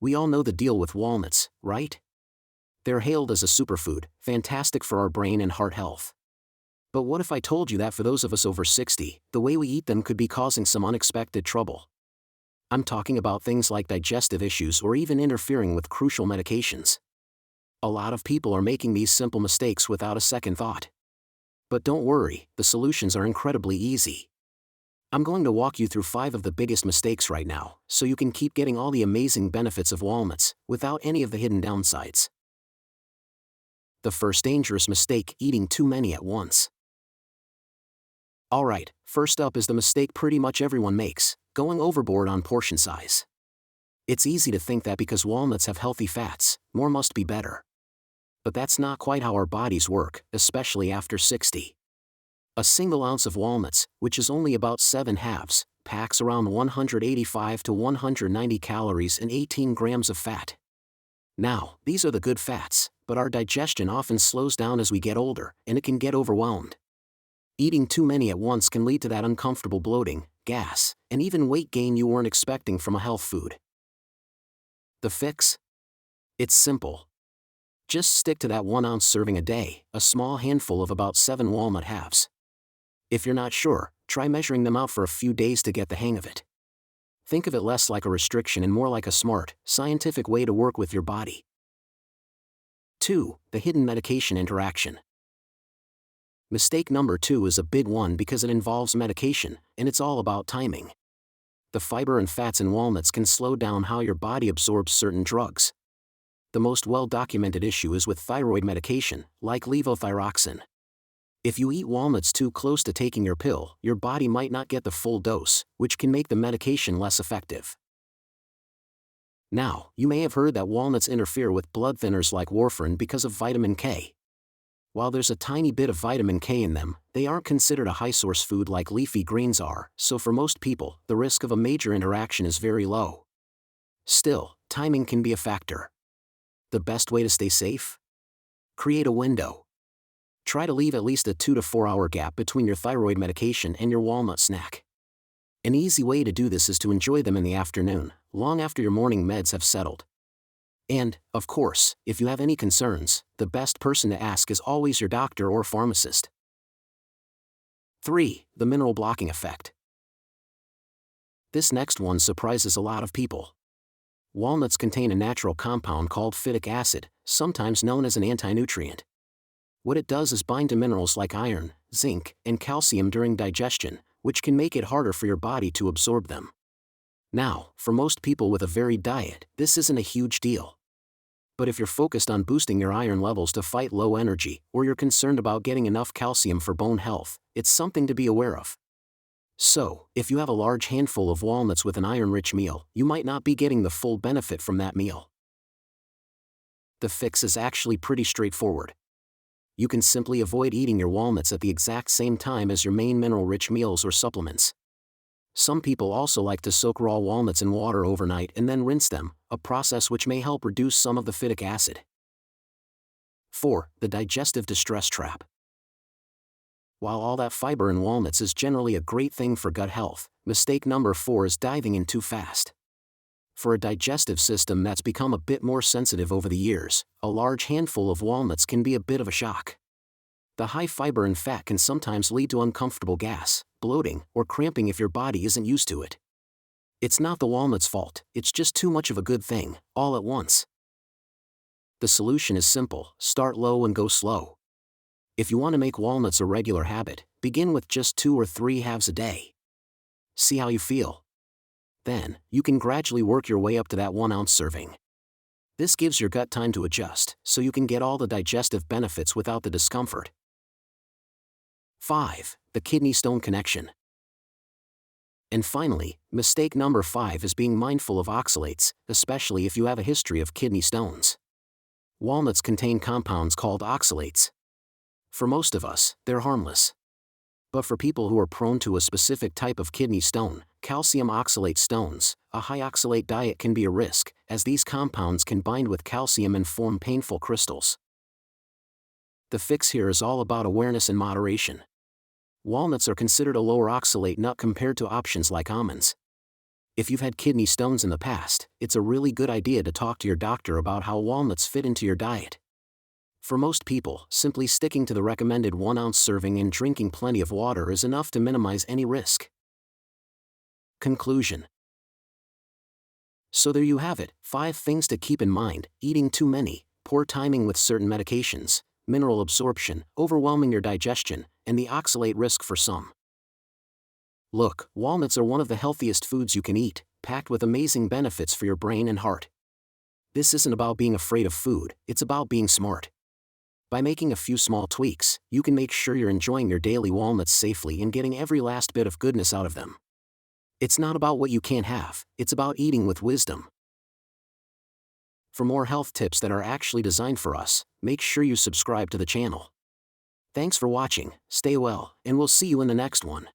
We all know the deal with walnuts, right? They're hailed as a superfood, fantastic for our brain and heart health. But what if I told you that for those of us over 60, the way we eat them could be causing some unexpected trouble? I'm talking about things like digestive issues or even interfering with crucial medications. A lot of people are making these simple mistakes without a second thought. But don't worry, the solutions are incredibly easy. I'm going to walk you through 5 of the biggest mistakes right now, so you can keep getting all the amazing benefits of walnuts, without any of the hidden downsides. The first dangerous mistake: eating too many at once. Alright, first up is the mistake pretty much everyone makes: going overboard on portion size. It's easy to think that because walnuts have healthy fats, more must be better. But that's not quite how our bodies work, especially after 60. A single ounce of walnuts, which is only about 7 halves, packs around 185 to 190 calories and 18 grams of fat. Now, these are the good fats, but our digestion often slows down as we get older, and it can get overwhelmed. Eating too many at once can lead to that uncomfortable bloating, gas, and even weight gain you weren't expecting from a health food. The fix? It's simple. Just stick to that 1 ounce serving a day, a small handful of about 7 walnut halves. If you're not sure, try measuring them out for a few days to get the hang of it. Think of it less like a restriction and more like a smart, scientific way to work with your body. 2. The hidden medication interaction. Mistake number 2 is a big one because it involves medication, and it's all about timing. The fiber and fats in walnuts can slow down how your body absorbs certain drugs. The most well-documented issue is with thyroid medication, like levothyroxine. If you eat walnuts too close to taking your pill, your body might not get the full dose, which can make the medication less effective. Now, you may have heard that walnuts interfere with blood thinners like warfarin because of vitamin K. While there's a tiny bit of vitamin K in them, they aren't considered a high-source food like leafy greens are, so for most people, the risk of a major interaction is very low. Still, timing can be a factor. The best way to stay safe? Create a window. Try to leave at least a 2 to 4 hour gap between your thyroid medication and your walnut snack. An easy way to do this is to enjoy them in the afternoon, long after your morning meds have settled. And, of course, if you have any concerns, the best person to ask is always your doctor or pharmacist. 3. The mineral blocking effect. This next one surprises a lot of people. Walnuts contain a natural compound called phytic acid, sometimes known as an antinutrient. What it does is bind to minerals like iron, zinc, and calcium during digestion, which can make it harder for your body to absorb them. Now, for most people with a varied diet, this isn't a huge deal. But if you're focused on boosting your iron levels to fight low energy, or you're concerned about getting enough calcium for bone health, it's something to be aware of. So, if you have a large handful of walnuts with an iron-rich meal, you might not be getting the full benefit from that meal. The fix is actually pretty straightforward. You can simply avoid eating your walnuts at the exact same time as your main mineral-rich meals or supplements. Some people also like to soak raw walnuts in water overnight and then rinse them, a process which may help reduce some of the phytic acid. 4. The digestive distress trap. While all that fiber in walnuts is generally a great thing for gut health, mistake number 4 is diving in too fast. For a digestive system that's become a bit more sensitive over the years, a large handful of walnuts can be a bit of a shock. The high fiber and fat can sometimes lead to uncomfortable gas, bloating, or cramping if your body isn't used to it. It's not the walnut's fault, it's just too much of a good thing, all at once. The solution is simple: start low and go slow. If you want to make walnuts a regular habit, begin with just 2 or 3 halves a day. See how you feel. Then, you can gradually work your way up to that 1 ounce serving. This gives your gut time to adjust, so you can get all the digestive benefits without the discomfort. 5. The kidney stone connection. And finally, mistake number 5 is being mindful of oxalates, especially if you have a history of kidney stones. Walnuts contain compounds called oxalates. For most of us, they're harmless. But for people who are prone to a specific type of kidney stone, calcium oxalate stones, a high oxalate diet can be a risk, as these compounds can bind with calcium and form painful crystals. The fix here is all about awareness and moderation. Walnuts are considered a lower oxalate nut compared to options like almonds. If you've had kidney stones in the past, it's a really good idea to talk to your doctor about how walnuts fit into your diet. For most people, simply sticking to the recommended 1-ounce serving and drinking plenty of water is enough to minimize any risk. Conclusion. So there you have it, 5 things to keep in mind: eating too many, poor timing with certain medications, mineral absorption, overwhelming your digestion, and the oxalate risk for some. Look, walnuts are one of the healthiest foods you can eat, packed with amazing benefits for your brain and heart. This isn't about being afraid of food, it's about being smart. By making a few small tweaks, you can make sure you're enjoying your daily walnuts safely and getting every last bit of goodness out of them. It's not about what you can't have, it's about eating with wisdom. For more health tips that are actually designed for us, make sure you subscribe to the channel. Thanks for watching, stay well, and we'll see you in the next one.